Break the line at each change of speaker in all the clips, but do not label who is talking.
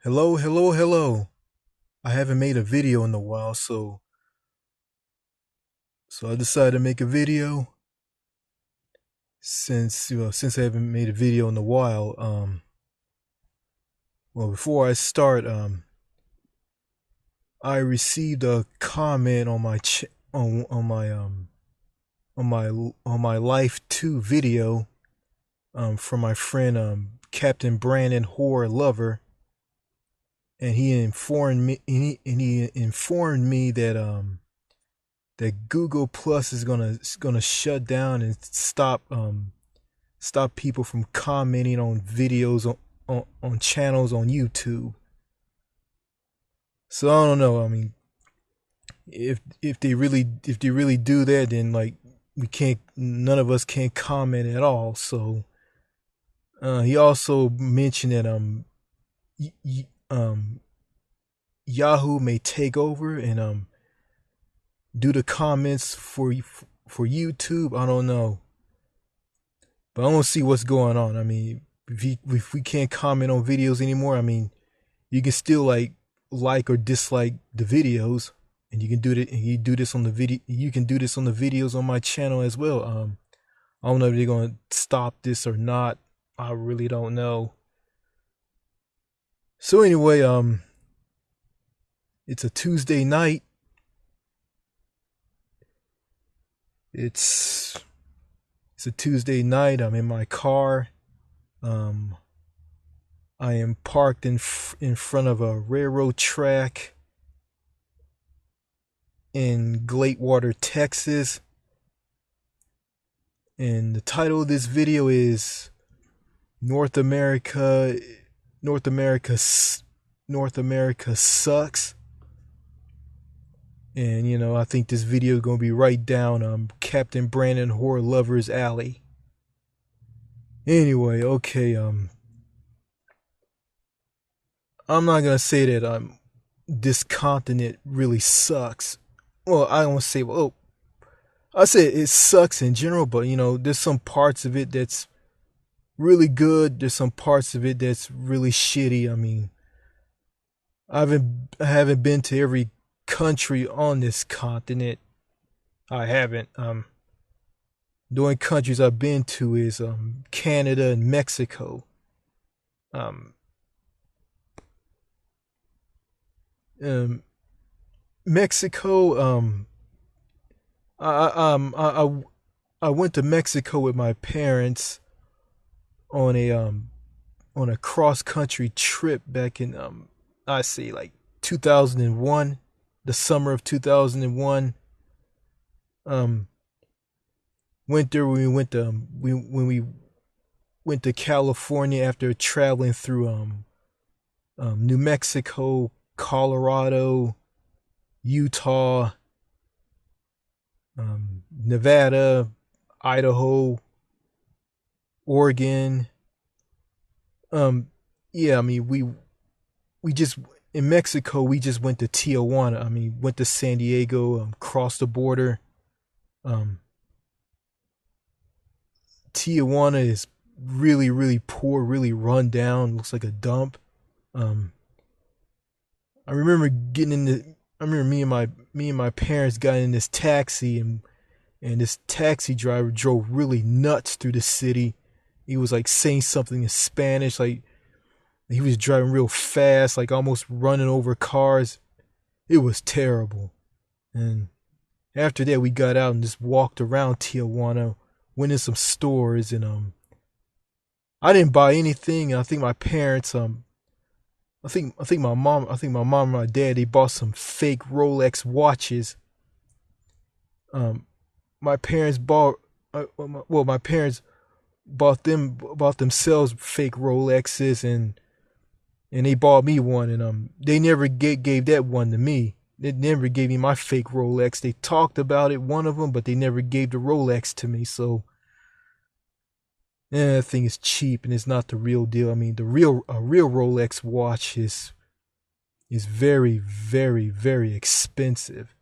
Hello, hello, hello. I haven't made a video in a while, so I decided to make a video since I haven't made a video in a while. Well, before I start, I received a comment on my on my Life 2 video from my friend Captain Brandon Horror Lover, and he informed me that Google Plus is gonna shut down and stop people from commenting on videos on channels on YouTube. So I don't know. I mean, if they really do that, then like none of us can comment at all. So he also mentioned that um Yahoo may take over and do the comments for YouTube. I don't know, but I want to see what's going on. I mean, if we can't comment on videos anymore, I mean, you can still like or dislike the videos, and you can do it. And you do this on the video. You can do this on the videos on my channel as well. I don't know if they're gonna stop this or not. I really don't know. So anyway, it's a Tuesday night. It's it's a Tuesday night. I'm in my car. Um, I am parked in front of a railroad track in Gladewater, Texas. And the title of this video is North America North America North America sucks. And I think this video is going to be right down Captain Brandon Horror Lover's alley. Anyway, okay, I'm not going to say that this continent really sucks. Well, I don't say, well, I say it sucks in general, but there's some parts of it that's really good. There's some parts of it that's really shitty. I mean, I haven't been to every country on this continent. I haven't. The only countries I've been to is Canada and Mexico. Um, um, Mexico. I went to Mexico with my parents on a cross country trip back in I say like 2001, the summer of 2001. Um, went there when we went to when we went to California after traveling through New Mexico, Colorado, Utah, Nevada, Idaho, Oregon. Yeah, I mean we just in Mexico we just went to Tijuana. I mean went to San Diego, crossed the border. Um, Tijuana is really really poor, really run down. Looks like a dump. Um, I remember getting in the. I remember me and my parents got in this taxi and this taxi driver drove really nuts through the city. He was like saying something in Spanish, like he was driving real fast, like almost running over cars. It was terrible. And after that, we got out and just walked around Tijuana, went in some stores, and I didn't buy anything. I think my parents I think my mom and my dad they bought some fake Rolex watches. Um, my parents bought my parents bought themselves fake Rolexes, and they bought me one, and they never gave that one to me. They never gave me my fake Rolex. They talked about it, one of them, but they never gave the Rolex to me. So that thing is cheap and it's not the real deal. I mean, a real Rolex watch is very very very expensive.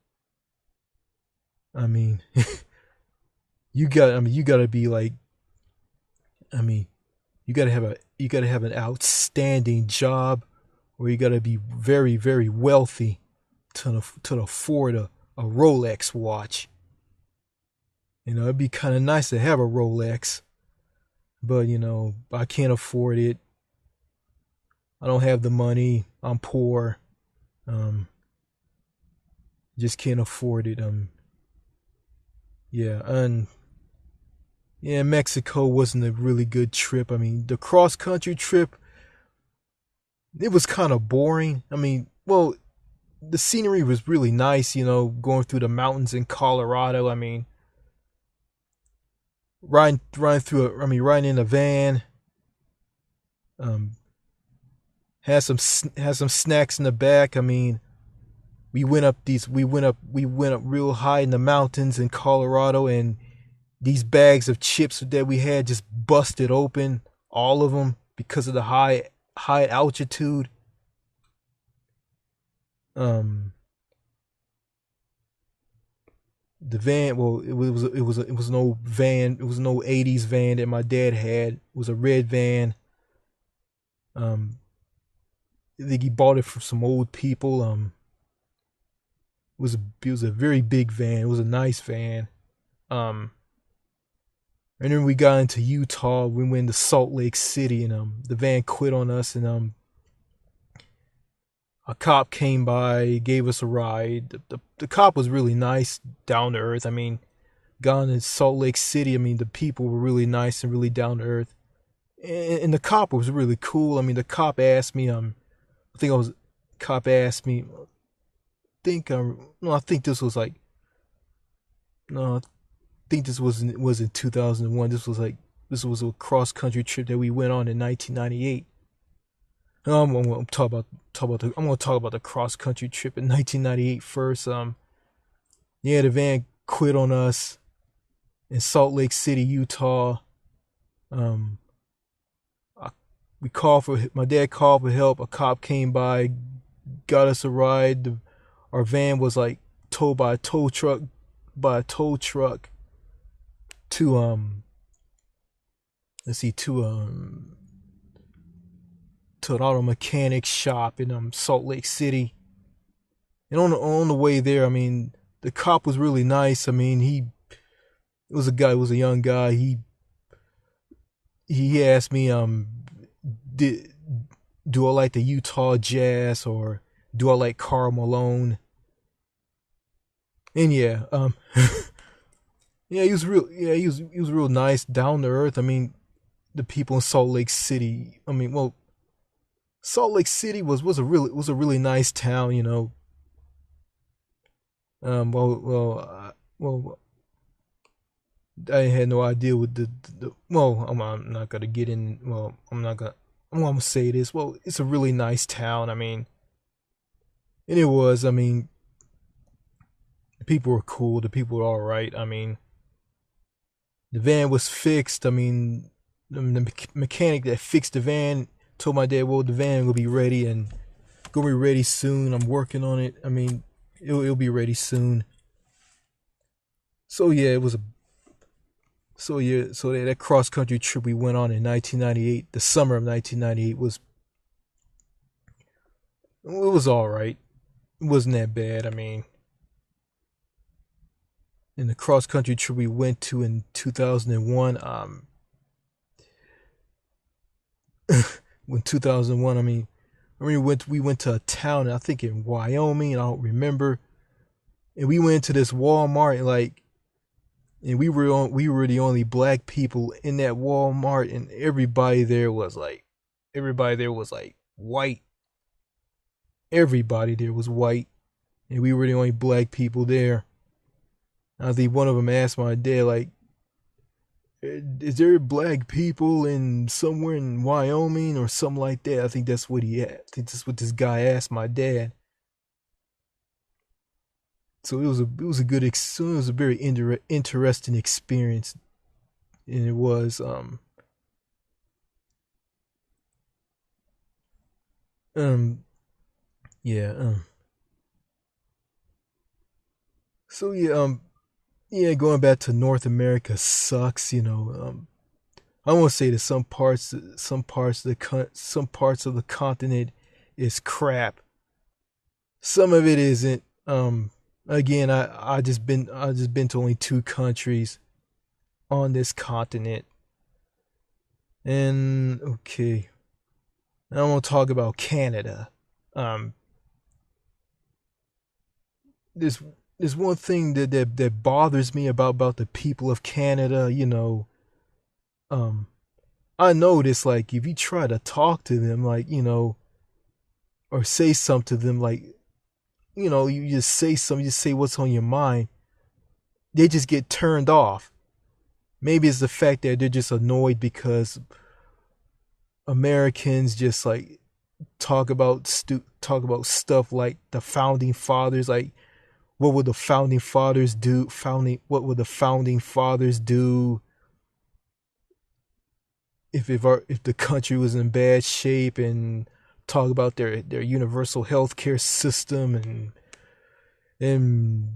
I mean, you got to be like, I mean, you got to have an outstanding job, or you gotta be very, very wealthy to afford a Rolex watch. You know, it'd be kind of nice to have a Rolex, but I can't afford it. I don't have the money. I'm poor. Um, just can't afford it. Yeah, and yeah, Mexico wasn't a really good trip. I mean, the cross country trip, it was kind of boring. I mean, well, the scenery was really nice, going through the mountains in Colorado. I mean, riding in a van. Um, had some snacks in the back. I mean, we went up real high in the mountains in Colorado, and these bags of chips that we had just busted open, all of them, because of the high altitude. Um, the van, well, it was no van, it was no '80s van that my dad had. It was a red van. Um, I think he bought it from some old people. It was a very big van. It was a nice van. Um, and then we got into Utah. We went to Salt Lake City, and the van quit on us, and a cop came by, gave us a ride. The cop was really nice, down to earth. I mean, gone in Salt Lake City, I mean, the people were really nice and really down to earth. And the cop was really cool. I mean, the cop asked me, I think I was, cop asked me, no, I think this was like, no, I think this was in 2001. This was a cross country trip that we went on in 1998. I'm gonna I'm gonna talk about the cross country trip in 1998 first. Yeah, the van quit on us in Salt Lake City, Utah. Um, my dad called for help. A cop came by, got us a ride. Our van was like towed by a tow truck to let's see to an auto mechanic shop in Salt Lake City. And on the way there, I mean, the cop was really nice. I mean, it was a young guy. He asked me did do I like the Utah Jazz, or do I like Karl Malone? And yeah, yeah, he was real nice, down to earth. I mean, the people in Salt Lake City. I mean, well, Salt Lake City was a really nice town, well, I had no idea what well, I'm not gonna get in. Well, I'm gonna say this. Well, it's a really nice town. I mean, and it was. I mean, the people were cool. The people were all right. I mean, the van was fixed. I mean, the mechanic that fixed the van told my dad, "Well, the van will be ready and gonna be ready soon. I'm working on it. I mean, it'll be ready soon." So yeah, it was a so yeah so that cross country trip we went on in 1998, the summer of 1998, it was all right. It wasn't that bad. I mean, in the cross country trip we went to in 2001, when 2001, I mean, we went to a town, I think in Wyoming, and I don't remember. And we went to this Walmart, and we were the only black people in that Walmart, and everybody there was like white. Everybody there was white, and we were the only black people there. I think one of them asked my dad, like, is there black people in somewhere in Wyoming or something like that? I think that's what he asked. I think that's what this guy asked my dad. So it was a it was a very interesting experience, and it was um yeah so yeah yeah, going back to North America sucks. I want to say that some parts of the continent is crap. Some of it isn't. Again, I just been to only two countries on this continent, and okay, I want to talk about Canada. Um, there's there's one thing that bothers me about the people of Canada. Um, I notice like if you try to talk to them, like or say something to them, like you just say something, you just say what's on your mind, they just get turned off. Maybe it's the fact that they're just annoyed because Americans just like talk about stuff like the founding fathers, like what would the founding fathers do? Founding What would the founding fathers do if the country was in bad shape, and talk about their universal health care system, and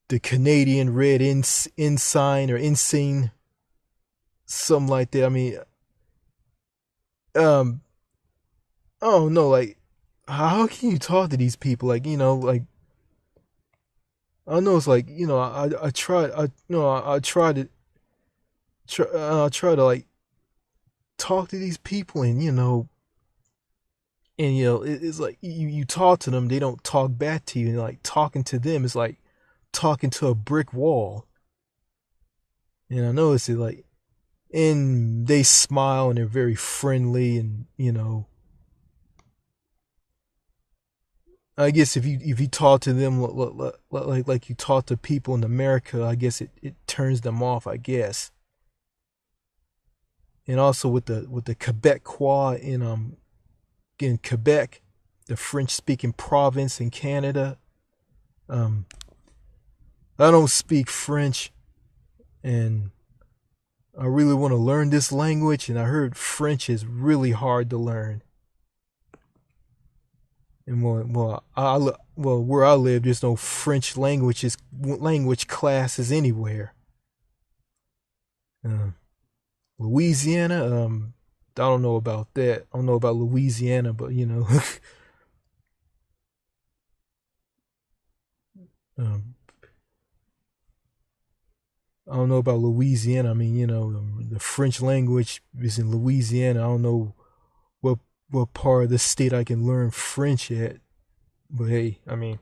the Canadian red ensign or ensign, something like that. I mean, um, I don't know, like how can you talk to these people? Like like I know it's like I try I try to like talk to these people, and it's like you talk to them, they don't talk back to you, and like talking to them is like talking to a brick wall. And I notice it like, and they smile and they're very friendly, and I guess if you talk to them like you talk to people in America, I guess it turns them off, I guess. And also with the Quebecois in Quebec, the French speaking province in Canada. Um, I don't speak French, and I really want to learn this language, and I heard French is really hard to learn. And where I live, there's no French language classes anywhere. Um, Louisiana, I don't know about that. I don't know about Louisiana, but um, I don't know about Louisiana. I mean, the French language is in Louisiana. I don't know what what part of the state I can learn French at. But hey, I mean,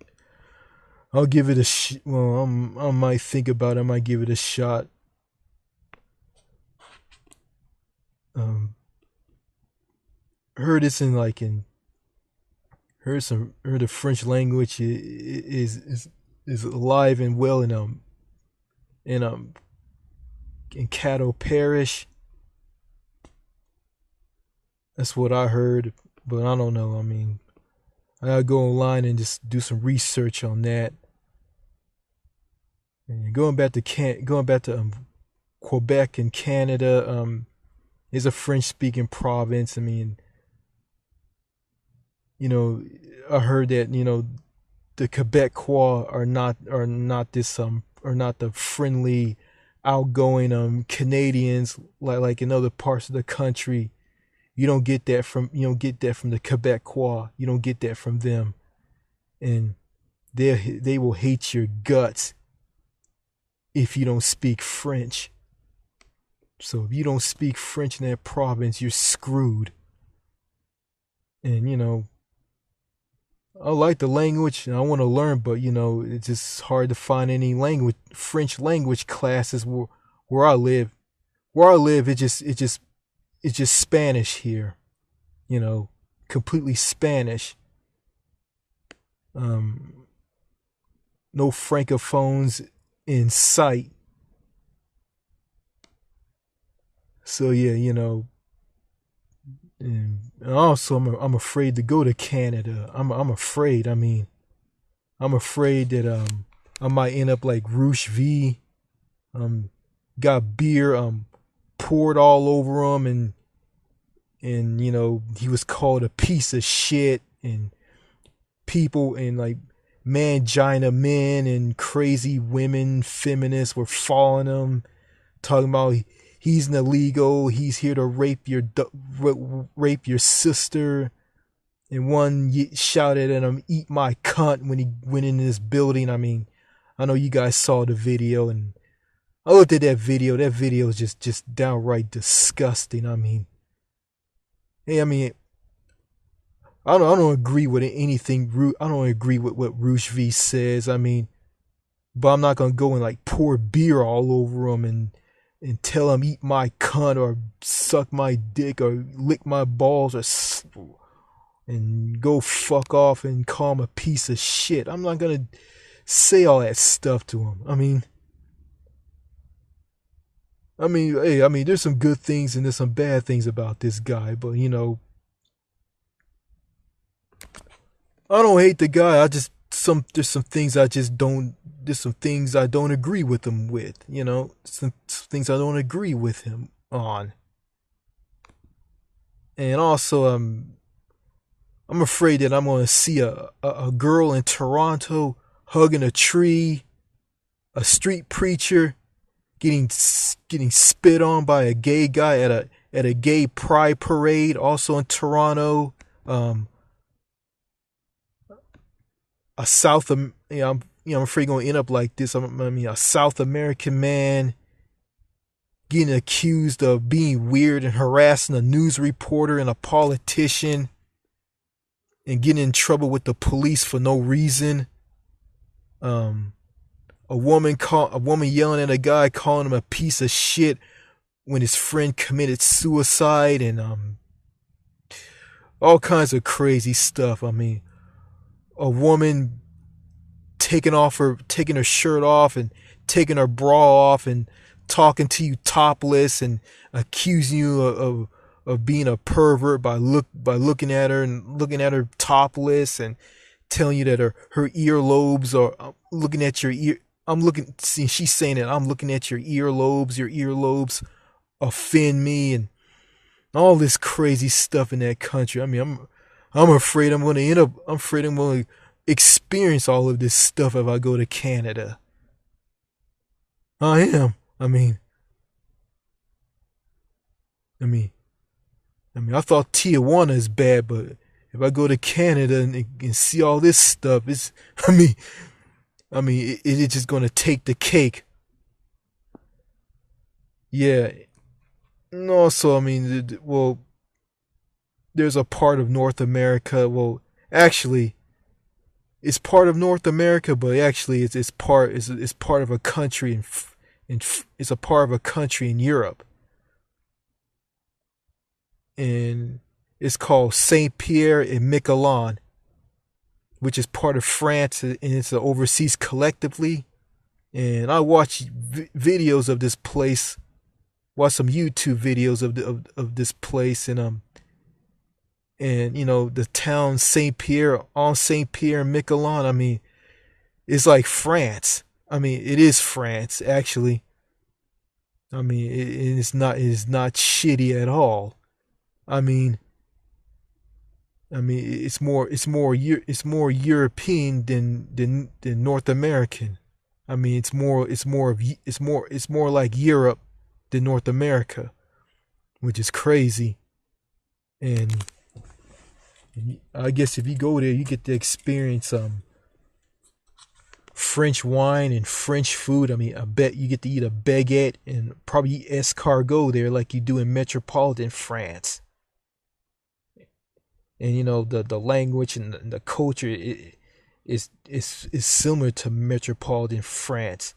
I'll give it a well. I might think about it. I might give it a shot. Um, heard it's in like in heard the French language is alive and well in in Caddo Parish. That's what I heard, but I don't know. I mean, I gotta go online and just do some research on that. And going back to Quebec in Canada, is a French speaking province. I mean, you know, I heard that the Quebecois are not the friendly, outgoing Canadians like in other parts of the country. You don't get that from the Quebecois. You don't get that from them, and they will hate your guts if you don't speak French. So if you don't speak French in that province, you're screwed. And I like the language and I want to learn, but it's just hard to find any French language classes where I live. Where I live, it's just Spanish here. You know, completely Spanish. Um, no francophones in sight. So yeah, and also I'm afraid to go to Canada. I'm afraid. I mean, I'm afraid that I might end up like Roosh V. Um, got beer poured all over him, and he was called a piece of shit, and people and like mangina men and crazy women feminists were following him, talking about he's an illegal, he's here to rape your sister, and one shouted at him, "Eat my cunt," when he went in this building. I mean, I know you guys saw the video, and I looked at that video. That video is just downright disgusting. I mean, hey, I mean, I don't agree with anything. I don't agree with what Roosh V says. I mean, but I'm not gonna go and like pour beer all over him and tell him eat my cunt or suck my dick or lick my balls and go fuck off and call him a piece of shit. I'm not gonna say all that stuff to him. Hey, I mean, there's some good things and there's some bad things about this guy, but you know, I don't hate the guy. There's some things I just don't. There's some things I don't agree with him with. You know, some things I don't agree with him on. And also, I'm afraid that I'm going to see a girl in Toronto hugging a tree, a street preacher getting spit on by a gay guy at a gay pride parade, also in Toronto. A South, you know, I'm afraid going to end up like this. A South American man getting accused of being weird and harassing a news reporter and a politician, and getting in trouble with the police for no reason. A woman yelling at a guy, calling him a piece of shit when his friend committed suicide, and all kinds of crazy stuff. I mean, a woman taking her shirt off and taking her bra off and talking to you topless and accusing you of being a pervert by looking at her topless and telling you that her earlobes are looking at your ear. She's saying that I'm looking at your earlobes offend me, and all this crazy stuff in that country. I mean, I'm afraid I'm going to experience all of this stuff if I go to Canada. I am. I thought Tijuana is bad, but if I go to Canada and see all this stuff, it's just gonna take the cake. Yeah. And also, well, there's a part of North America. Well, actually, it's part of North America, but actually, it's part of a country it's a part of a country in Europe, and it's called Saint Pierre and Miquelon, which is part of France, and it's an overseas collectively. And I watched videos of this place, watched some YouTube videos of this place, and you know, the town Saint Pierre and Miquelon. I mean, it's like France. I mean, it is France actually. I mean, it's not shitty at all. I mean, it's more European than North American. I mean, it's more like Europe than North America, which is crazy. And I guess if you go there, you get to experience French wine and French food. I mean, I bet you get to eat a baguette and probably eat escargot there like you do in metropolitan France. And you know, the language and the culture is similar to metropolitan France,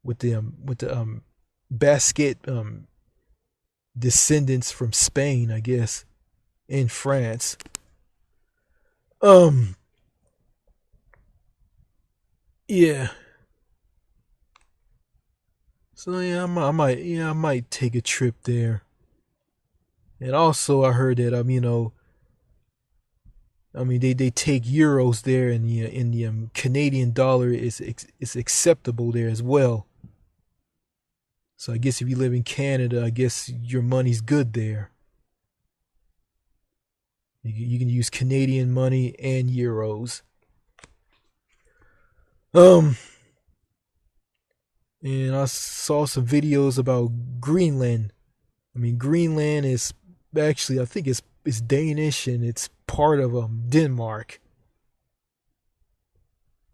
with the Basquiat descendants from Spain, I guess, in France. Yeah. So yeah, I might take a trip there. And also, I heard that they take euros there, and the Canadian dollar is acceptable there as well. So I guess if you live in Canada, I guess your money's good there. You can use Canadian money and euros. And I saw some videos about Greenland. I mean, Greenland is actually, I think it's Danish, and it's part of Denmark.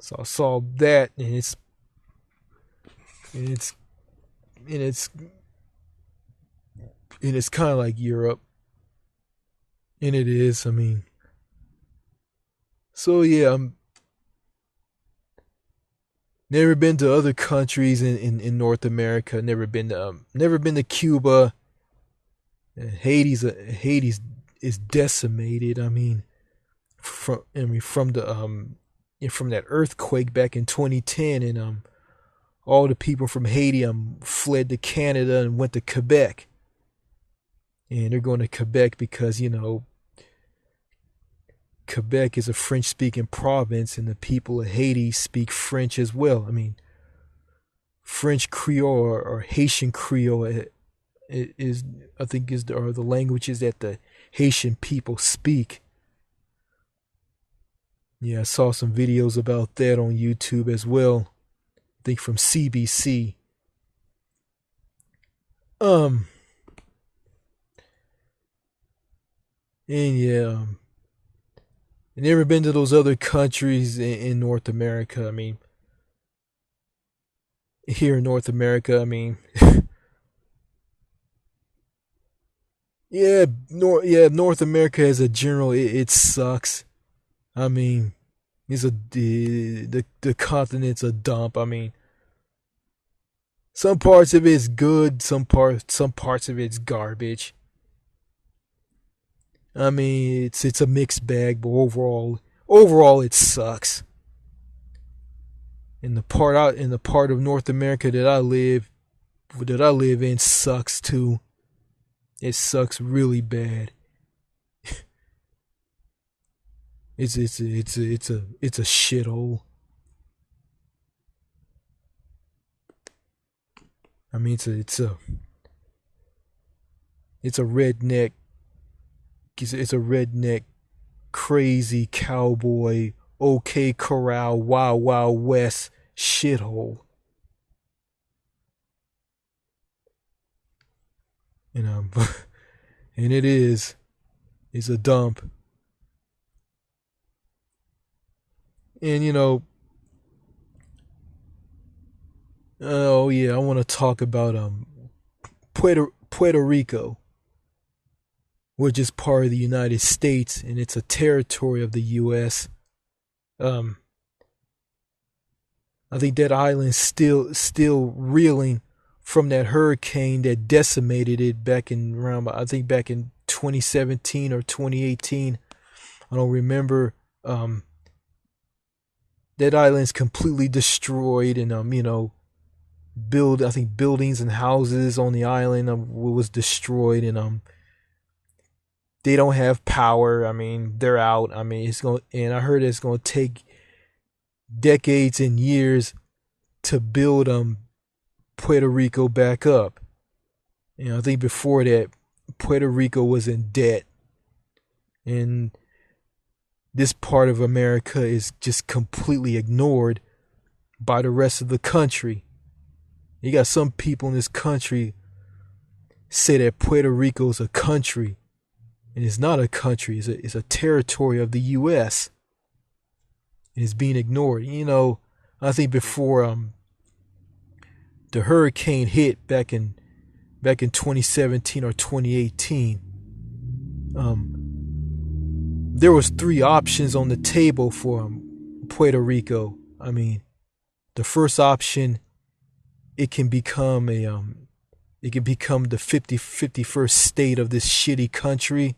So I saw that, and and it's and it's it's kind of like Europe, and it is. I mean, so yeah, I'm never been to other countries in North America. Never been to Cuba. And Hades is decimated. From that earthquake back in 2010, and all the people from Haiti fled to Canada and went to Quebec, and they're going to Quebec because Quebec is a French-speaking province, and the people of Haiti speak French as well. I mean, French Creole or Haitian Creole are the languages that the Haitian people speak. Yeah, I saw some videos about that on YouTube as well. I think from CBC. And yeah, I've never been to those other countries in North America. I mean, here in North America, I mean, North America as a general, it sucks. I mean, the continent's a dump. I mean, some parts of it's good, some parts of it's garbage. I mean, it's a mixed bag, but overall it sucks. And the part of North America that I live in sucks too. It sucks really bad. It's a shithole. I mean, it's a redneck. It's a redneck, crazy cowboy, OK Corral, Wild Wild West shithole. And it is. It's a dump. And oh yeah, I want to talk about Puerto Rico, which is part of the United States, and it's a territory of the U.S. I think that island's still reeling from that hurricane that decimated it back in 2017 or 2018. I don't remember. That island's completely destroyed, and I think buildings and houses on the island was destroyed, and they don't have power. I mean, they're out. I mean, and I heard it's going to take decades and years to build Puerto Rico back up. I think before that, Puerto Rico was in debt, and this part of America is just completely ignored by the rest of the country. You got some people in this country say that Puerto Rico is a country, and it's not a country. It's a territory of the U.S. and it's being ignored. I think before the hurricane hit back in 2017 or 2018, there was 3 options on the table for Puerto Rico. I mean, the first option, it can become the 51st state of this shitty country.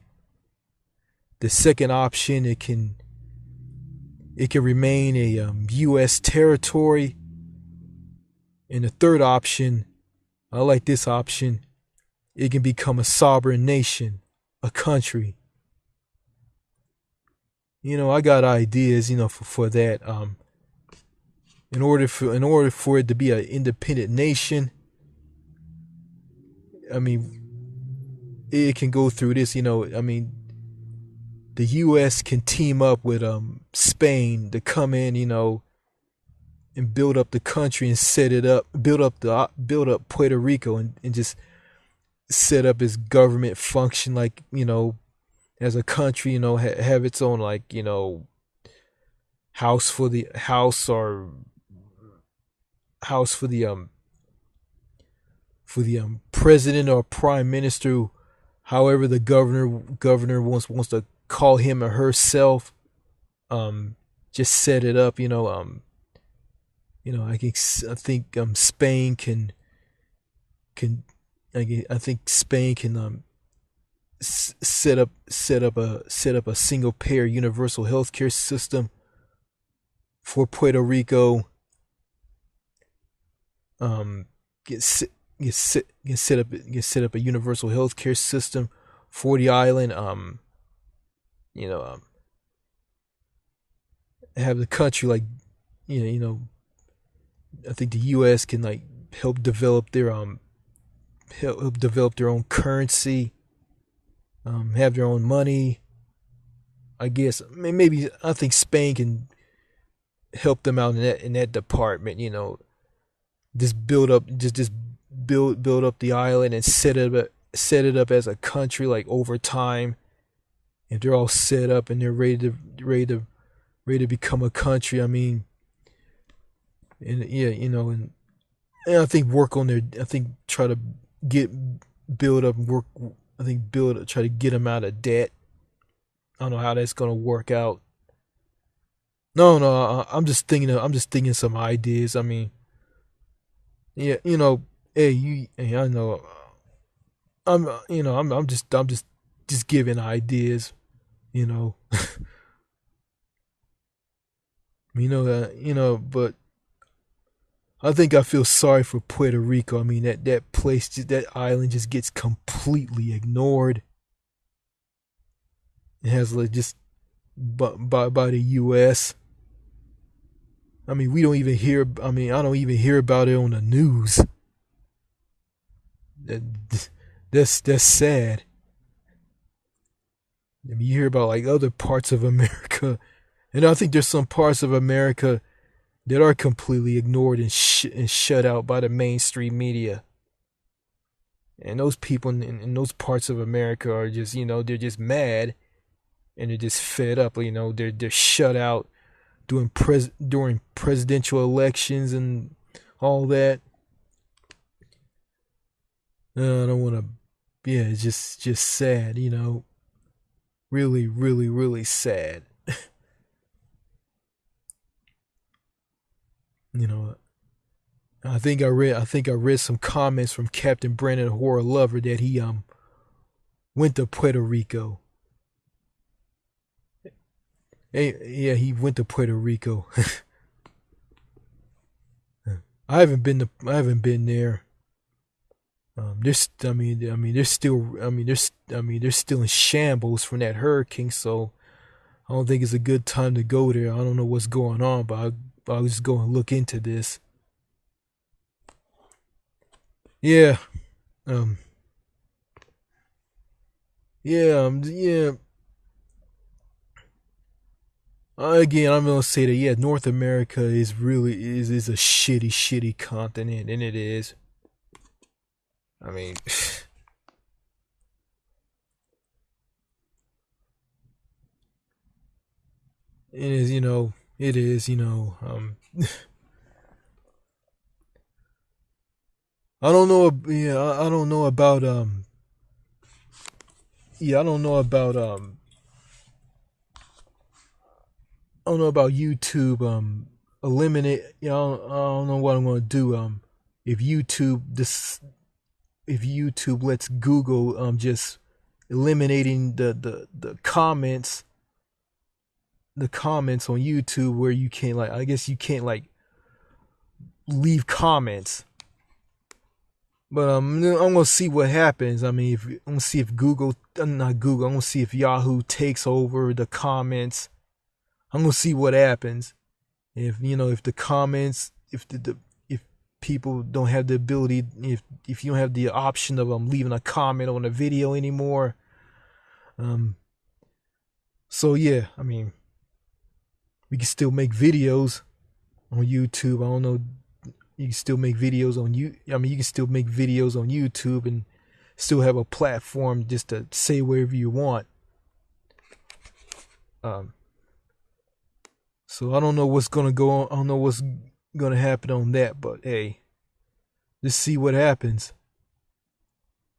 The second option, it can remain a U.S. territory. And the third option, I like this option, it can become a sovereign nation, a country. I got ideas, for that. In order for it to be an independent nation, I mean, it can go through this. I mean, the U.S. can team up with Spain to come in, and build up the country and set it up, build up Puerto Rico and just set up its government function like as a country, have its own, like, house for the house, or house for the president or prime minister, however the governor wants to call him or herself. Um, just set it up. I think Spain can I think Spain can set up a single payer universal healthcare system for Puerto Rico. Um, get set set up a universal healthcare system for the island. You know, have the country, like, you know, I think the U.S. can, like, help develop their help develop their own currency, have their own money. I guess maybe I think Spain can help them out in that department. Just build up the island and set it up as a country, like, over time. If they're all set up and they're ready to become a country, I mean, and yeah, and I think work on their, I think try to get build up work. I think try to get them out of debt. I don't know how that's gonna work out. No, no, I'm just thinking some ideas. I mean, yeah, hey, I know, I'm just giving ideas, you know, but I think I feel sorry for Puerto Rico. I mean, that place, that island just gets completely ignored. It has, like, just by the U.S. I mean, we don't even hear. I mean, I don't even hear about it on the news. That that's sad. I mean, you hear about, like, other parts of America, and I think there's some parts of America that are completely ignored and shut out by the mainstream media. And those people in those parts of America are just, they're just mad, and they're just fed up. They're shut out during presidential elections and all that. I don't want to. Yeah, it's just sad. Really, really, really sad. you know, I think I read some comments from Captain Brandon Horror Lover that he went to Puerto Rico. Hey, yeah, he went to Puerto Rico. I haven't been there. They're still in shambles from that hurricane, so I don't think it's a good time to go there. I don't know what's going on, but I was just going to look into this. Yeah, um, yeah. Again, I'm gonna say that, yeah, North America is a shitty continent, and it is. I mean, it is, it is, I don't know. Yeah, I don't know about yeah, I don't know about YouTube eliminate. I don't know what I'm gonna do. If YouTube this if YouTube lets Google just eliminating the comments, on YouTube, where you can't, like, I guess you can't, like, leave comments. But I'm gonna see what happens. I mean, I'm gonna see if not Google. I'm gonna see if Yahoo takes over the comments. I'm gonna see what happens. If the comments, if people don't have the ability, if you don't have the option of leaving a comment on a video anymore. So yeah, I mean, we can still make videos on YouTube. I don't know. You can still make videos on you. I mean, you can still make videos on YouTube and still have a platform just to say wherever you want. Um, so I don't know what's gonna go on. I don't know what's gonna happen on that. But hey, just see what happens.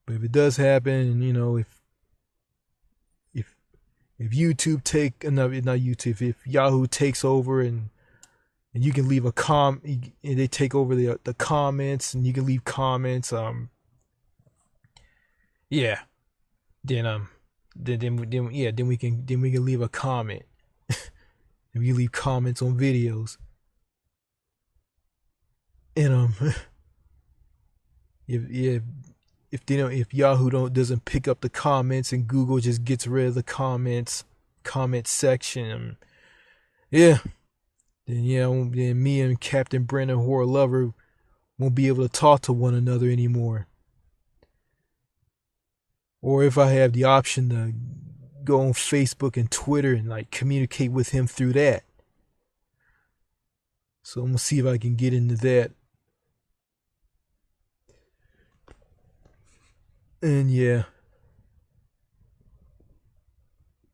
But if it does happen, if if YouTube not YouTube, if Yahoo takes over and you can leave a and they take over the comments and you can leave comments. Yeah, then then we can leave a comment. If you leave comments on videos, and if if Yahoo doesn't pick up the comments and Google just gets rid of the comment section, yeah, then me and Captain Brandon Horror Lover won't be able to talk to one another anymore. Or if I have the option to go on Facebook and Twitter and like communicate with him through that. So I'm gonna see if I can get into that. And yeah.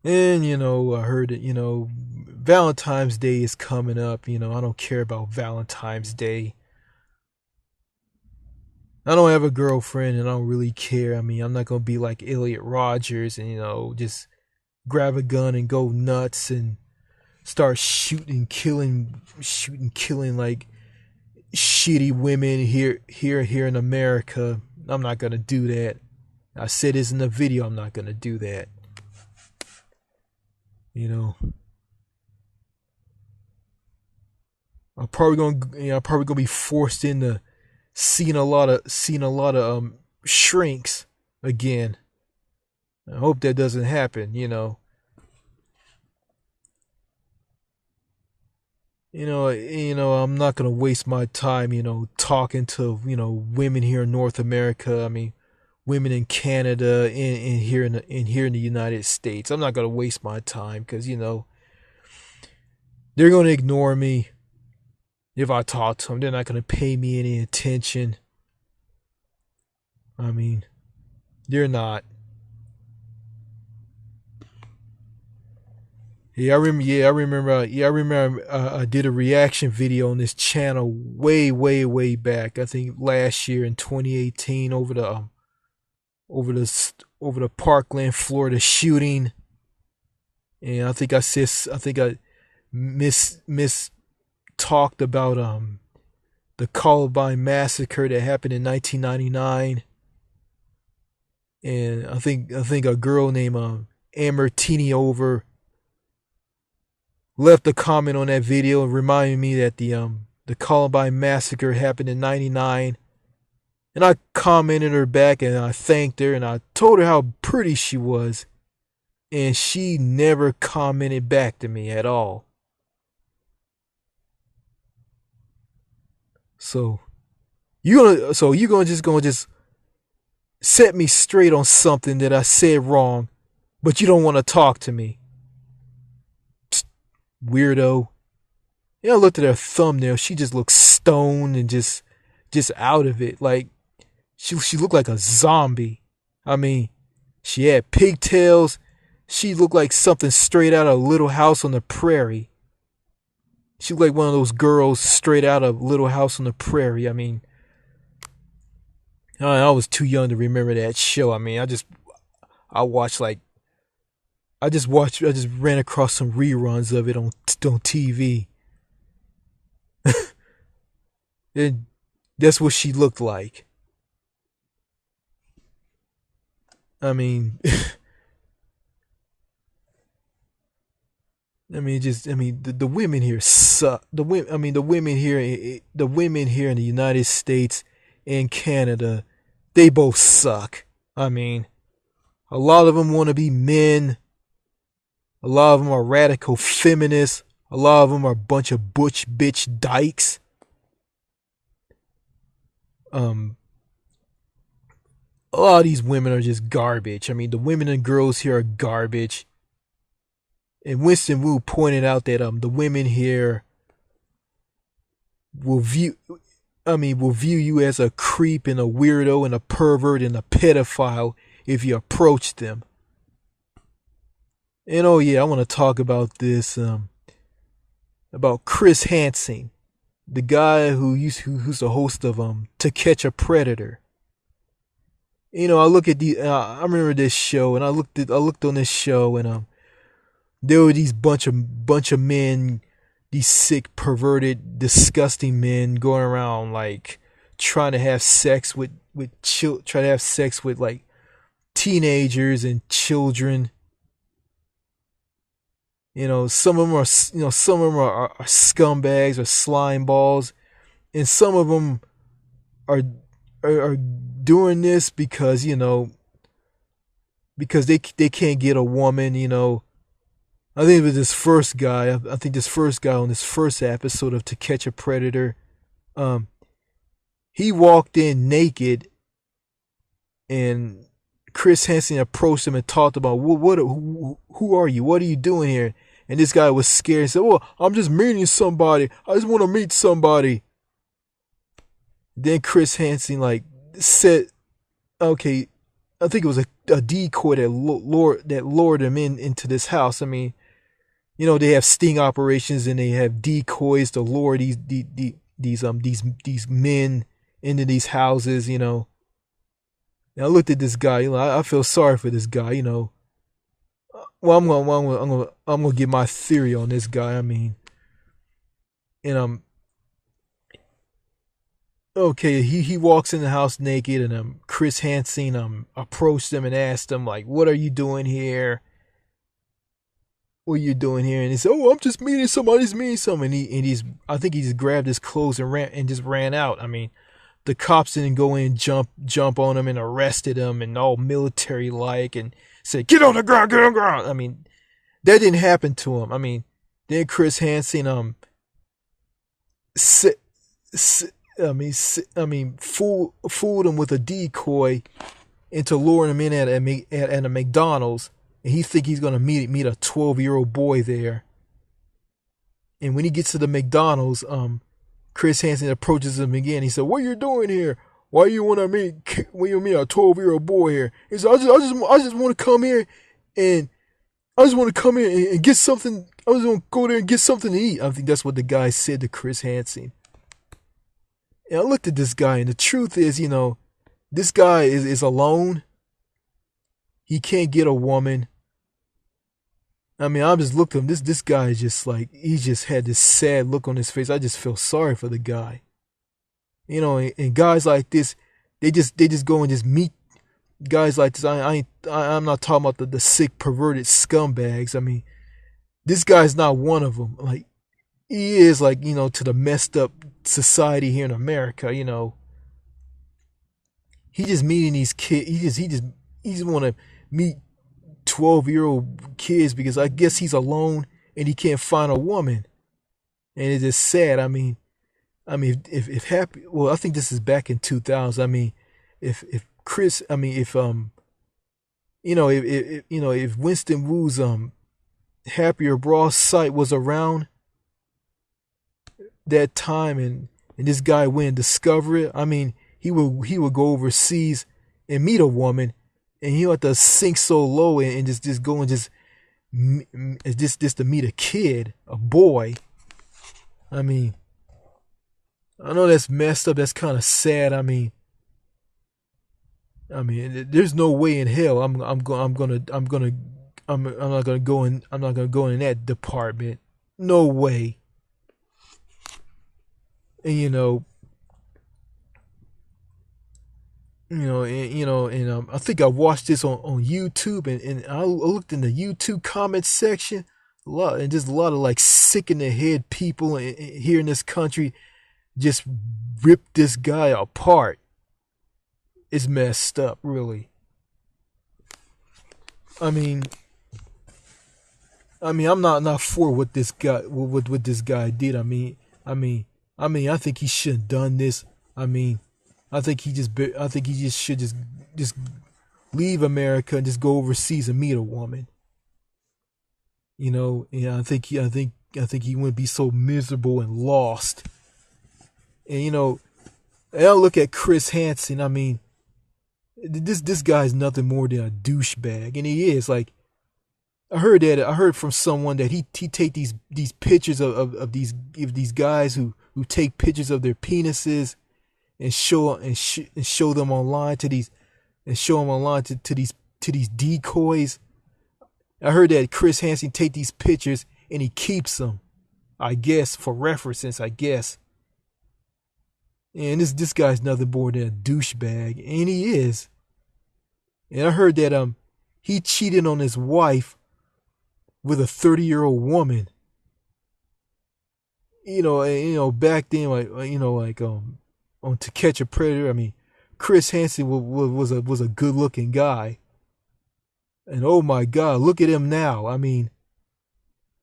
And I heard that, Valentine's Day is coming up. I don't care about Valentine's Day. I don't have a girlfriend and I don't really care. I mean, I'm not gonna be like Elliot Rogers and just grab a gun and go nuts and start killing like shitty women here in America. I'm not gonna do that. I said this in the video. I'm not gonna do that. I'm probably gonna be forced into seeing a lot of shrinks again. I hope that doesn't happen. I'm not gonna waste my time, talking to women here in North America. I mean, women in Canada and here in the United States. I'm not gonna waste my time because they're gonna ignore me if I talk to them. They're not gonna pay me any attention. I mean, they're not. Yeah, I remember. I did a reaction video on this channel way back. I think last year in 2018 over the Parkland, Florida shooting, and I think I miss talked about the Columbine massacre that happened in 1999, and I think a girl named Amartini over left a comment on that video reminding me that the Columbine massacre happened in '99. And I commented her back and I thanked her and I told her how pretty she was. And she never commented back to me at all. So you're gonna just set me straight on something that I said wrong, but you don't want to talk to me. Psst, weirdo. I looked at her thumbnail. She just looked stoned and just out of it. Like she looked like a zombie. I mean, she had pigtails. She looked like something straight out of Little House on the Prairie. She looked like one of those girls straight out of Little House on the Prairie. I mean, I was too young to remember that show. I mean, I just ran across some reruns of it on TV. And that's what she looked like. I mean, the women here suck. The women here in the United States and Canada, they both suck. I mean, a lot of them want to be men. A lot of them are radical feminists. A lot of them are a bunch of butch bitch dykes. A lot of these women are just garbage. I mean, the women and girls here are garbage. And Winston Wu pointed out that the women here will view you as a creep and a weirdo and a pervert and a pedophile if you approach them. And oh yeah, I want to talk about this about Chris Hansen, the guy who's the host of To Catch a Predator. I look at I remember this show, and I looked on this show, and there were these bunch of men, these sick, perverted, disgusting men going around like trying to have sex try to have sex with like teenagers and children. Some of them are are scumbags or slime balls, and some of them are are doing this because they can't get a woman. I think it was this first guy. I think this first guy on this first episode of To Catch a Predator, um, he walked in naked, and Chris Hansen approached him and talked about who are you? What are you doing here? And this guy was scared. He said, "Well, I'm just meeting somebody. I just want to meet somebody." Then Chris Hansen like said, "Okay, I think it was a decoy that lured him into this house. I mean, they have sting operations and they have decoys to lure these men into these houses. And I looked at this guy. I feel sorry for this guy. Well, I'm gonna give my theory on this guy. I mean, and okay, he walks in the house naked, and Chris Hansen approached him and asked him like, "What are you doing here? What are you doing here?" And he said, "Oh, I'm just meeting somebody's meeting someone." I think he just grabbed his clothes and just ran out. I mean, the cops didn't go in, jump on him and arrested him and all military like and said, "Get on the ground, get on the ground." I mean, that didn't happen to him. I mean, then Chris Hansen si- fooled him with a decoy into luring him in at a McDonald's, and he think he's gonna meet a 12-year-old boy there. And when he gets to the McDonald's, Chris Hansen approaches him again. He said, "What are you doing here? Why you want to meet a 12-year-old boy here?" He said, I just want to come here and I just want to come here and get something. I just want to go there and get something to eat." I think that's what the guy said to Chris Hansen. And I looked at this guy, and the truth is, this guy is alone. He can't get a woman. I mean, I just looked at him. This guy is just like, he just had this sad look on his face. I just feel sorry for the guy. And guys like this, they just go and just meet guys like this. I'm not talking about the sick, perverted scumbags. I mean, this guy's not one of them. Like, he is like, to the messed up society here in America. He just meeting these kids. He just want to meet 12-year-old kids because I guess he's alone and he can't find a woman. And it's just sad. I mean, if happy, well, I think this is back in 2000. I mean, if Chris, I mean, if Winston Wu's Happier Bra site was around that time, and this guy went and discover it, I mean, he would go overseas and meet a woman, and he would have to sink so low and just go and just to meet a kid, a boy. I mean, I know that's messed up. That's kind of sad. I mean, there's no way in hell I'm not gonna go in that department. No way. And I think I watched this on YouTube, and I looked in the YouTube comments section, a lot of like sick in the head people here in this country just ripped this guy apart. It's messed up, really. I mean, I'm not for what this guy did. I think he shouldn't have done this. I mean, I think he just should just leave America and just go overseas and meet a woman. And I think he wouldn't be so miserable and lost. And and I look at Chris Hansen. I mean, this guy's nothing more than a douchebag, and he is like, I heard from someone that he take these pictures of these guys who take pictures of their penises and show them online to these and show them online to these decoys. I heard that Chris Hansen take these pictures and he keeps them, I guess, for reference, I guess. And this guy's nothing more than a douchebag, and he is. And I heard that he cheated on his wife with a 30-year-old woman. Back then, on To Catch a Predator. I mean, Chris Hansen was a good looking guy, and oh my God, look at him now. I mean,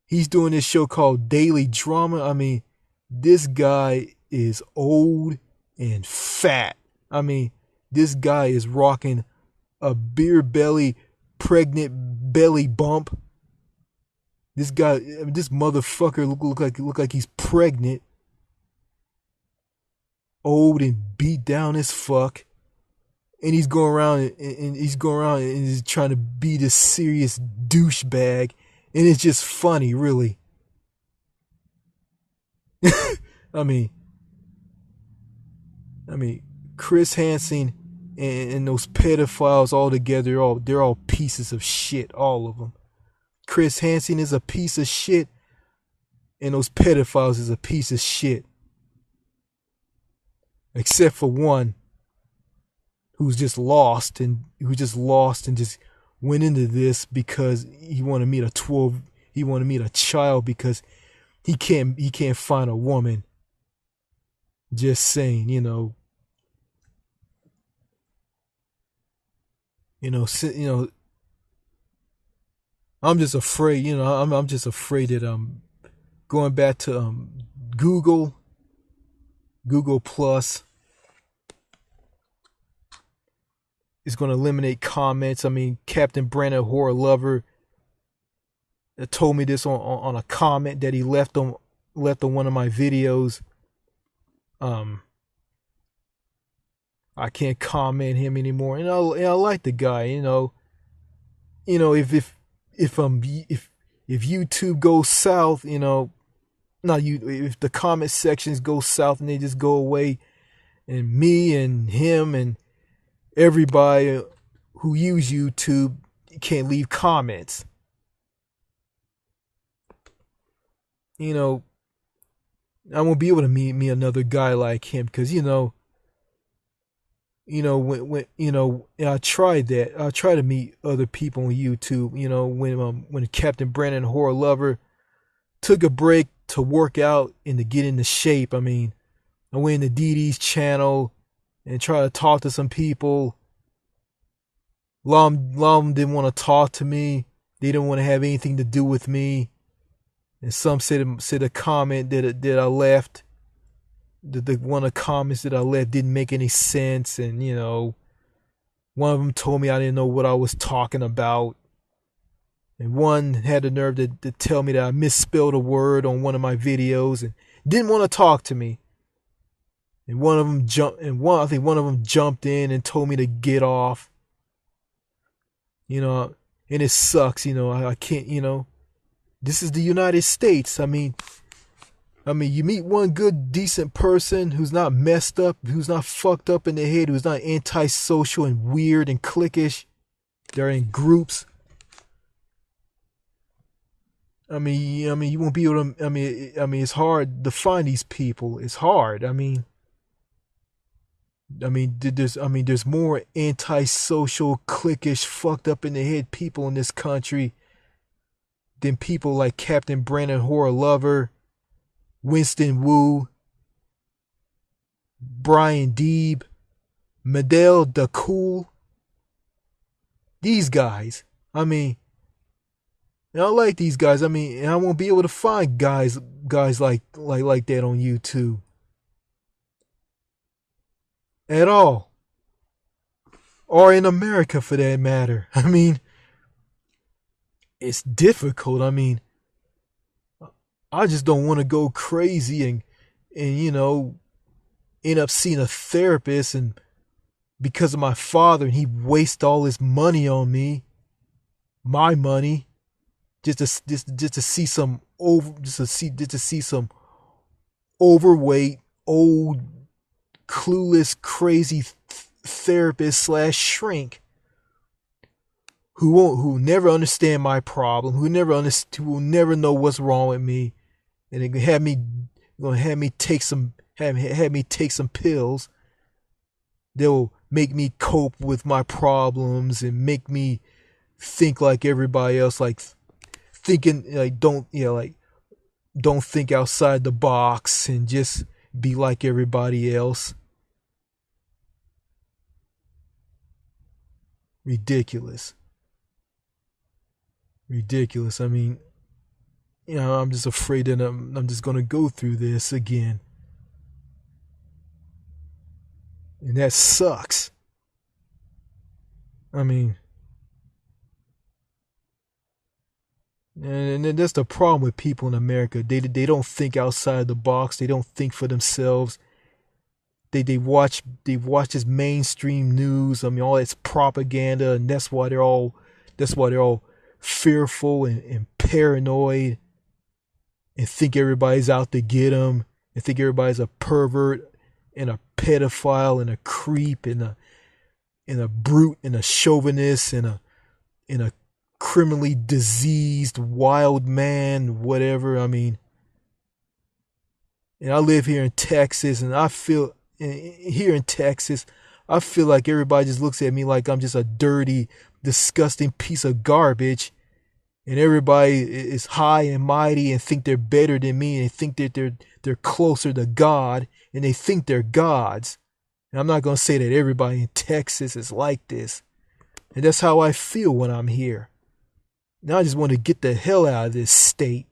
he's doing this show called Daily Drama. I mean, this guy is old and fat. I mean, this guy is rocking a beer belly, pregnant belly bump. This motherfucker look like he's pregnant, old and beat down as fuck, and he's going around and he's trying to be this serious douchebag, and it's just funny, really. I mean, Chris Hansen and those pedophiles all together, they're all pieces of shit, all of them. Chris Hansen is a piece of shit, and those pedophiles is a piece of shit. Except for one who's just lost and just went into this because he wanted to meet a child because he can't find a woman. Just saying, I'm just afraid, I'm just afraid that going back to Google Plus is going to eliminate comments. I mean, Captain Brandon Horror Lover told me this on a comment that he left on one of my videos. I can't comment him anymore, and I like the guy. If YouTube goes south, if the comment sections go south and they just go away, and me and him and everybody who use YouTube can't leave comments, I won't be able to meet me another guy like him because when I tried that. I try to meet other people on YouTube. When Captain Brandon Horror Lover took a break to work out and to get into shape. I mean, I went into DD's channel and tried to talk to some people. A lot of them didn't want to talk to me. They didn't want to have anything to do with me. And some said a comment that I left. One of the comments that I left didn't make any sense, and one of them told me I didn't know what I was talking about, and one had the nerve to tell me that I misspelled a word on one of my videos and didn't want to talk to me. And I think one of them jumped in and told me to get off. And it sucks. I can't. This is the United States. I mean, you meet one good, decent person who's not messed up, who's not fucked up in the head, who's not antisocial and weird and cliquish. They're in groups. I mean, you won't be able to. I mean, it's hard to find these people. It's hard. There's more antisocial, cliquish, fucked up in the head people in this country than people like Captain Brandon Horror Lover, Winston Wu, Brian Deeb, Medell the Cool. These guys. I like these guys. And I won't be able to find guys like that on YouTube at all, or in America for that matter. It's difficult. I just don't want to go crazy and end up seeing a therapist, and because of my father, and he wastes all his money on me, my money, just to see some over just to see some overweight, old, clueless, crazy therapist slash shrink who never understand my problem, who will never know what's wrong with me, and it gonna have me take some pills that will make me cope with my problems and make me think like everybody else, like thinking like don't think outside the box and just be like everybody else. Ridiculous. Ridiculous. I mean, I'm just afraid that I'm just going to go through this again. And that sucks. I mean, and that's the problem with people in America. They don't think outside the box. They don't think for themselves. They watch this mainstream news. I mean, all it's propaganda, and that's why they're all fearful and paranoid, and think everybody's out to get them, and think everybody's a pervert and a pedophile and a creep and a brute and a chauvinist and a criminally diseased wild man, whatever. I mean, and I live here in Texas, and I feel like everybody just looks at me like I'm just a dirty, disgusting piece of garbage, and everybody is high and mighty and think they're better than me, and they think that they're closer to God, and they think they're gods. And I'm not gonna say that everybody in Texas is like this, and that's how I feel when I'm here. Now I just want to get the hell out of this state.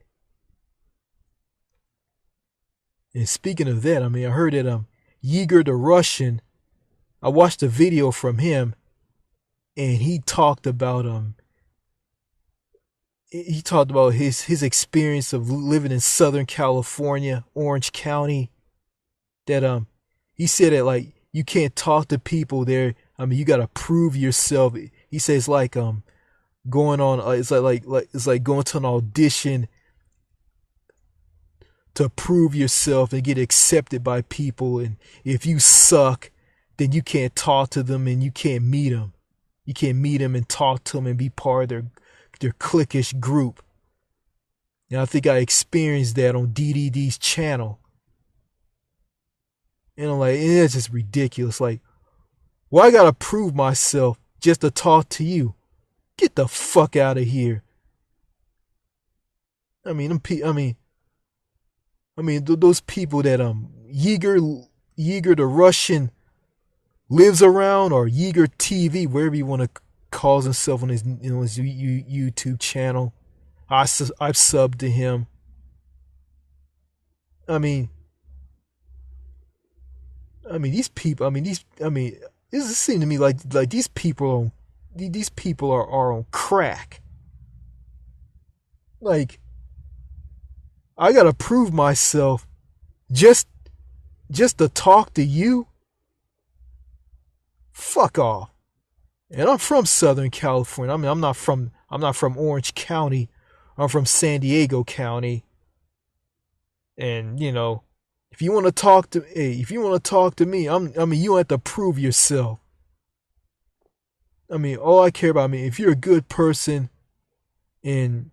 And speaking of that, I mean, I heard that Yeager the Russian, I watched a video from him, and he talked about his experience of living in Southern California, Orange County. That he said that like you can't talk to people there. I mean, you gotta prove yourself. He says like going on it's like going to an audition to prove yourself and get accepted by people, and if you suck, then you can't talk to them and you can't meet them. You can't meet them and talk to them and be part of their cliquish group. And I think I experienced that on DDD's channel. And I'm like, it's just ridiculous. Like, why I gotta prove myself just to talk to you? Get the fuck out of here. I mean, those people that Yeager the Russian lives around, or Yeager TV, wherever you want to call himself on his YouTube channel. I've subbed to him. I mean these people. This seems to me like these people are on crack. Like, I gotta prove myself just to talk to you. Fuck off. And I'm from Southern California. I mean, I'm not from Orange County. I'm from San Diego County. And if you want to talk to me, you don't have to prove yourself. I mean, all I care about, if you're a good person, and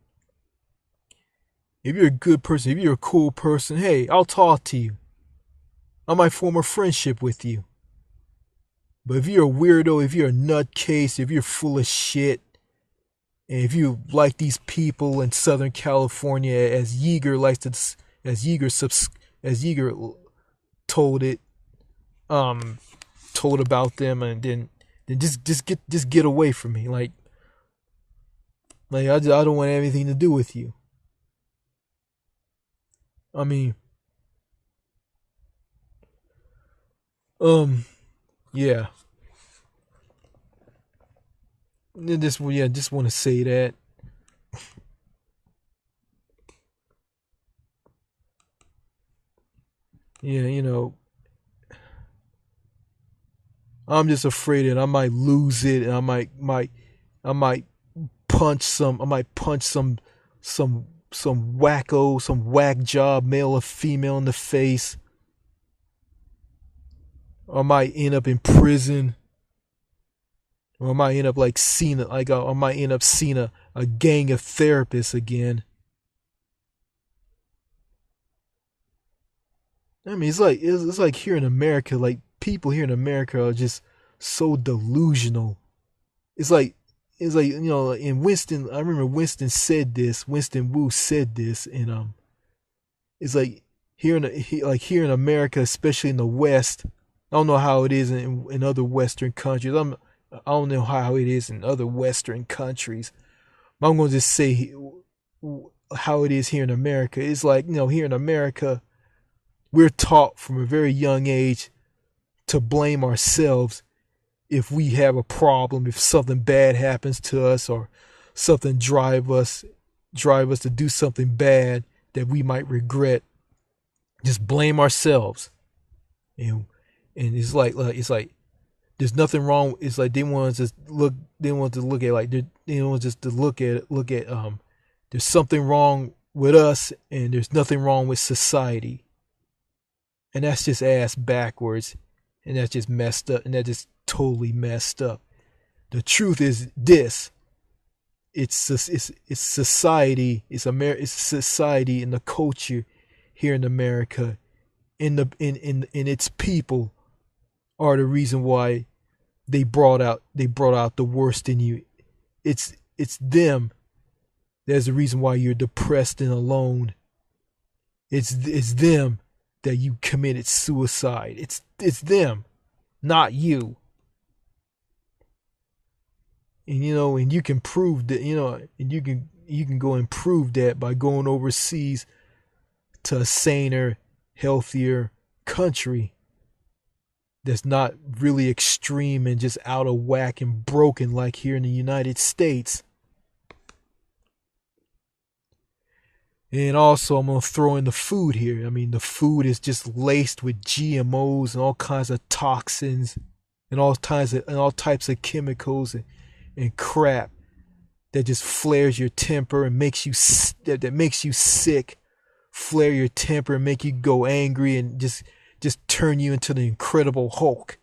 if you're a cool person, hey, I'll talk to you. I might form a friendship with you. But if you're a weirdo, if you're a nutcase, if you're full of shit, and if you like these people in Southern California, as Yeager told about them, and then just get away from me. Like I don't want anything to do with you. I mean, yeah. Just want to say that. Yeah, I'm just afraid that I might lose it, and I might punch some some wacko, some whack job, male or female in the face. Or I might end up in prison. Or I might end up like seeing I might end up seeing a gang of therapists again. I mean, it's like here in America, like people here in America are just so delusional. It's like in Winston. I remember Winston said this. Winston Wu said this, and it's like here in America, especially in the West. I don't know how it is in other Western countries. I don't know how it is in other Western countries. But I'm gonna just say how it is here in America. It's like here in America, we're taught from a very young age to blame ourselves if we have a problem, if something bad happens to us, or something drive us to do something bad that we might regret. Just blame ourselves, and it's like there's nothing wrong. It's like they want us to look. They want to look at like they want us to look at there's something wrong with us, and there's nothing wrong with society, and that's just ass backwards, and that's just messed up, and that's just totally messed up. The truth is this: it's society, it's society and the culture here in America, in its people are the reason why they brought out the worst in you. It's them. There's the reason why you're depressed and alone. It's them that you committed suicide. It's them, not you. And and you can prove that, and you can go and prove that by going overseas to a saner, healthier country that's not really extreme and just out of whack and broken like here in the United States. And also, I'm gonna throw in the food here. I mean, the food is just laced with GMOs and all kinds of toxins and all types of chemicals and crap that just flares your temper and makes you that makes you sick. Flare your temper and make you go angry and just turn you into the Incredible Hulk.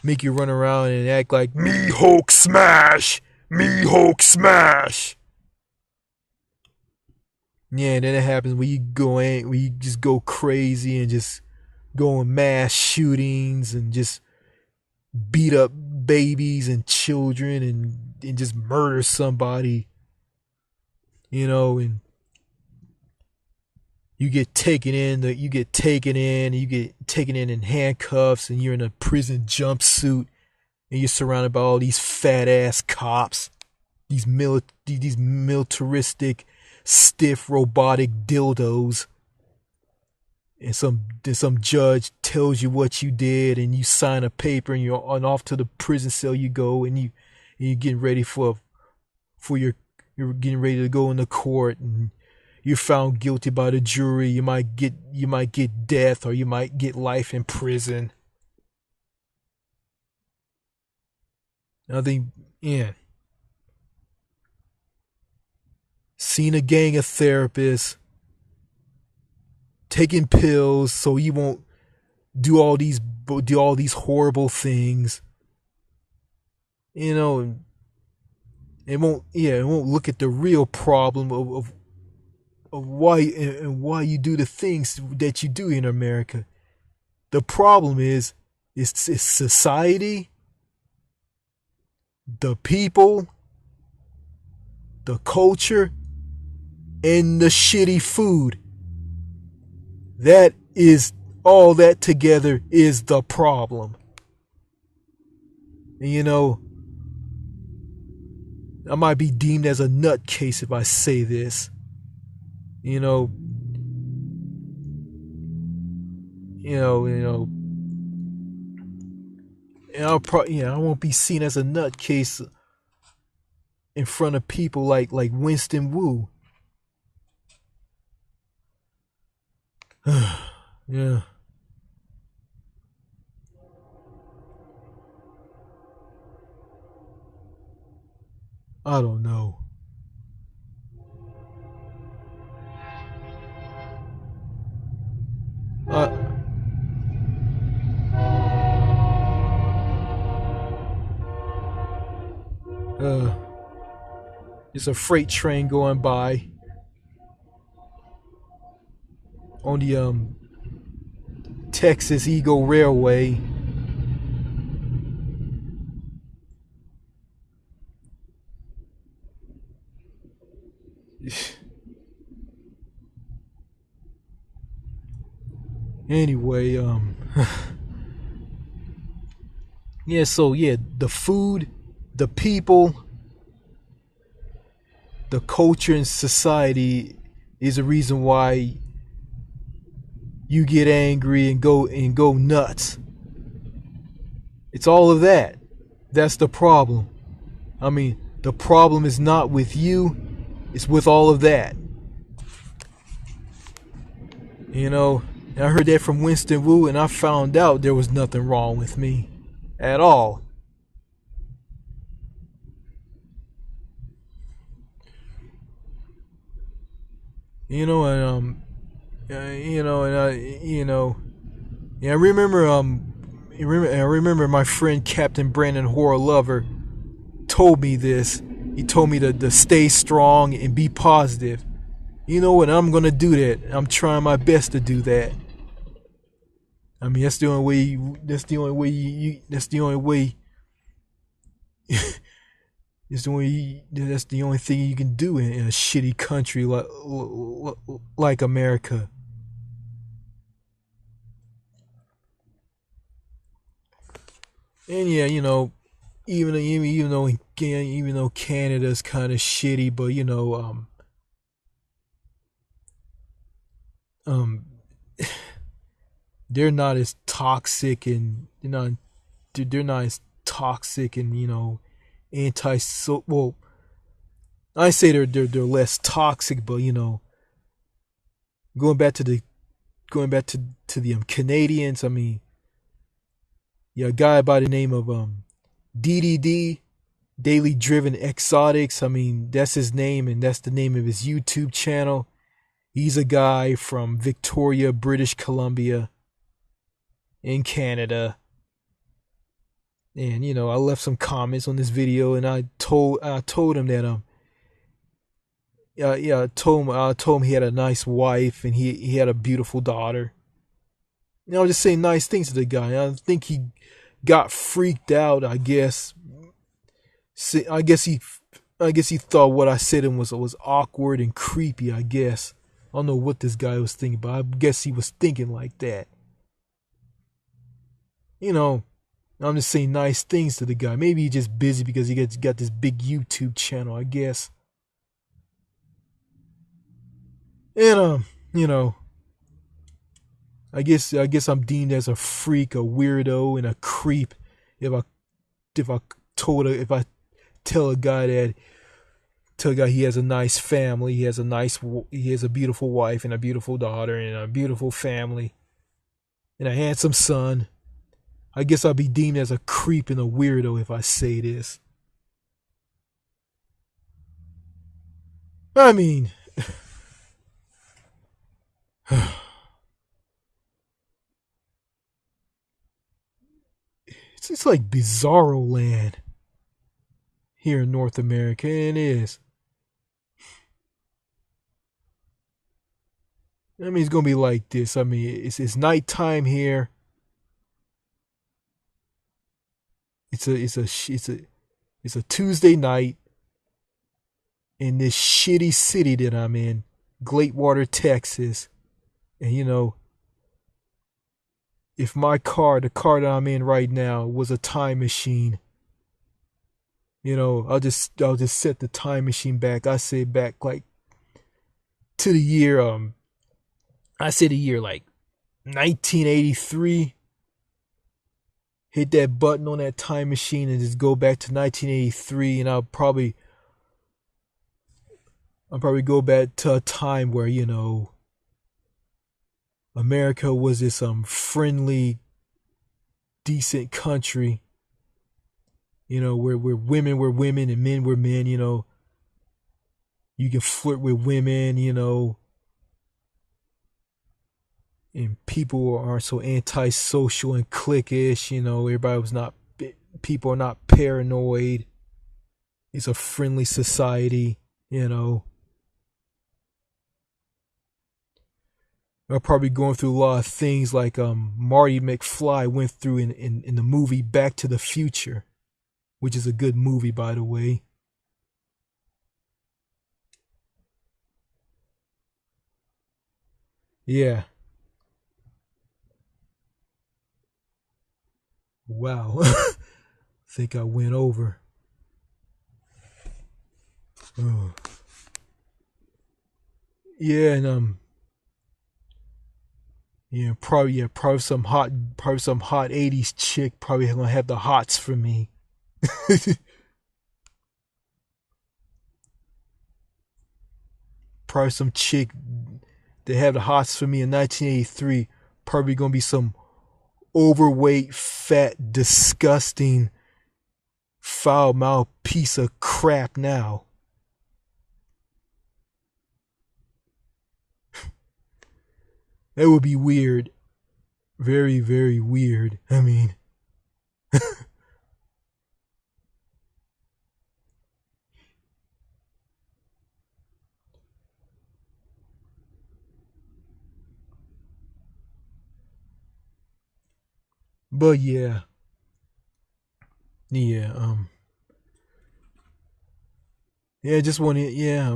Make you run around and act like me Hulk smash, me Hulk smash. Yeah, and then it happens when you just go crazy and just go in mass shootings and just beat up babies and children and just murder somebody, and you get taken in in handcuffs, and you're in a prison jumpsuit, and you're surrounded by all these fat ass cops, these militaristic, stiff robotic dildos, and some judge tells you what you did, and you sign a paper, and you're off to the prison cell you go, and you're getting ready you're getting ready to go into court, and you're found guilty by the jury. You might get death, or you might get life in prison. I think, yeah. Seen a gang of therapists taking pills so you won't do all these horrible things. It won't look at the real problem of why you do the things that you do in America. The problem is it's society, the people, the culture, and the shitty food. That is all that together is the problem. And I might be deemed as a nutcase if I say this. And I won't be seen as a nutcase in front of people like Winston Wu. Yeah. I don't know. It's a freight train going by on the Texas Eagle Railway. Anyway, yeah, so yeah, the food, the people, the culture and society is a reason why you get angry and go nuts. It's all of that. That's the problem. I mean, the problem is not with you, it's with all of that. You know, and I heard that from Winston Wu, and I found out there was nothing wrong with me at all. You know, and you know, and you know, yeah, I remember my friend Captain Brandon Horror Lover told me this. He told me to stay strong and be positive. You know what? I'm gonna do that. I'm trying my best to do that. I mean, that's the only way. That's the only way. That's the only way. That's the only thing you can do in a shitty country like America. And yeah, you know, even though Canada's kind of shitty, but you know, um, they're not as toxic and they're not as toxic and anti so well. I say they're less toxic, but going back to the Canadians. I mean, yeah, a guy by the name of DDD, Daily Driven Exotics. I mean, that's his name, and that's the name of his YouTube channel. He's a guy from Victoria, British Columbia, in Canada. And I left some comments on this video, and I told him that I told him he had a nice wife and he had a beautiful daughter. And I was just saying nice things to the guy. I think he got freaked out. I guess he thought what I said was awkward and creepy. I guess I don't know what this guy was thinking, but I guess he was thinking like that. I'm just saying nice things to the guy. Maybe he's just busy because he got this big YouTube channel, I guess. And I guess I'm deemed as a freak, a weirdo, and a creep if I tell a guy he has a nice family, he has a beautiful wife and a beautiful daughter and a beautiful family and a handsome son. I guess I'll be deemed as a creep and a weirdo if I say this. I mean, it's like bizarro land here in North America, and it is. I mean, it's gonna be like this. I mean, it's nighttime here. It's a Tuesday night in this shitty city that I'm in, Gladewater, Texas. And if the car that I'm in right now, was a time machine, I'll just set the time machine back. I say back like to the year I say the year like 1983. Hit that button on that time machine and just go back to 1983, and I'll probably go back to a time where America was this friendly, decent country. Where women were women and men were men. You can flirt with women. And people aren't so antisocial and cliquish. People are not paranoid. It's a friendly society. You know, I'm probably going through a lot of things like Marty McFly went through in the movie Back to the Future, which is a good movie, by the way. Yeah. Wow. Think I went over. Oh. Yeah, and probably some hot 80s chick probably gonna have the hots for me. Probably some chick that have the hots for me in 1983. Probably gonna be some overweight, fat, disgusting, foul mouthed piece of crap now. That would be weird. Very, very weird. I mean, but yeah. Yeah, yeah, just want to, yeah,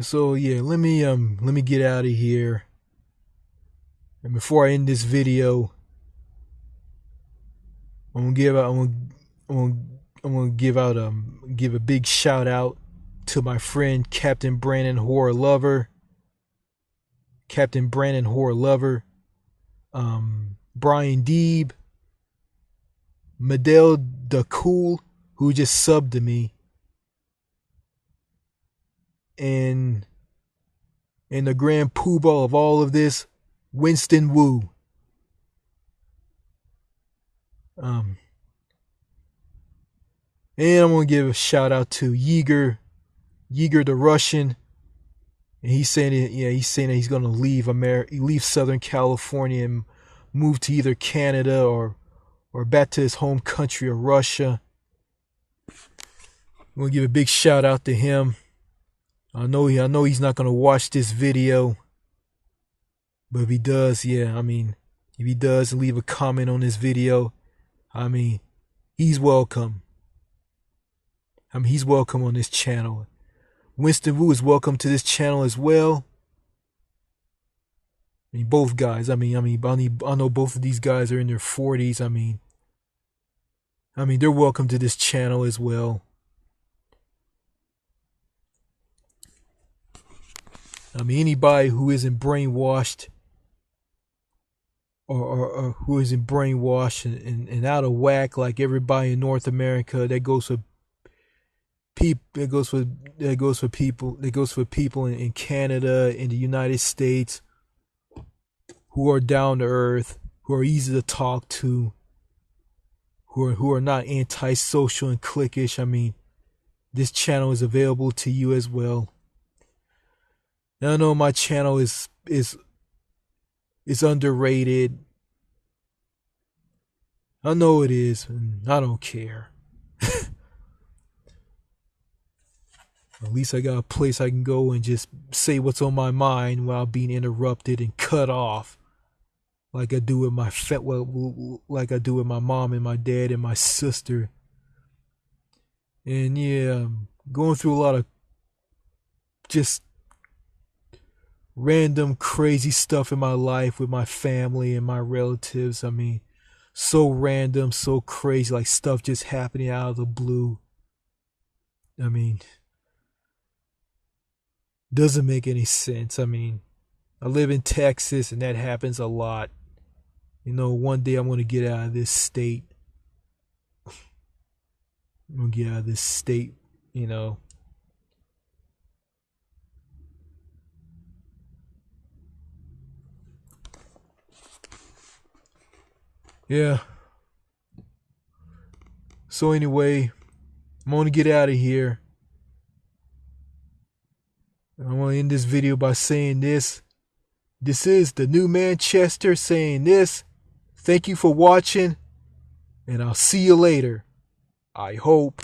so yeah, let me get out of here. And before I end this video, I'm gonna give out, I'm gonna, I'm gonna give a big shout out to my friend Captain Brandon Horror Lover, Brian Deeb, Medell the Cool, who just subbed to me, and the grand poobah of all of this, Winston Wu. And I'm gonna give a shout out to Yeager the Russian. And he's saying that he's gonna leave Southern California and move to either Canada or back to his home country of Russia. I'm gonna give a big shout out to him. I know he's not gonna watch this video, but if he does, if he does leave a comment on this video, he's welcome. He's welcome on this channel. Winston Wu is welcome to this channel as well. Both guys. I know both of these guys are in their 40s. They're welcome to this channel as well. Anybody who isn't brainwashed or who isn't brainwashed and out of whack like everybody in North America, that goes for people in Canada, in the United States, who are down to earth, who are easy to talk to, who are not antisocial and cliquish. This channel is available to you as well. Now I know my channel is underrated. I know it is, and I don't care. At least I got a place I can go and just say what's on my mind without being interrupted and cut off, like I do with my mom and my dad and my sister. And yeah, I'm going through a lot of just random crazy stuff in my life with my family and my relatives. So random, so crazy, like stuff just happening out of the blue. Doesn't make any sense. I live in Texas and that happens a lot. One day I'm going to get out of this state. Yeah. So anyway, I'm going to get out of here. I want to end this video by saying this. This is the New Manchester saying this. Thank you for watching, and I'll see you later. I hope.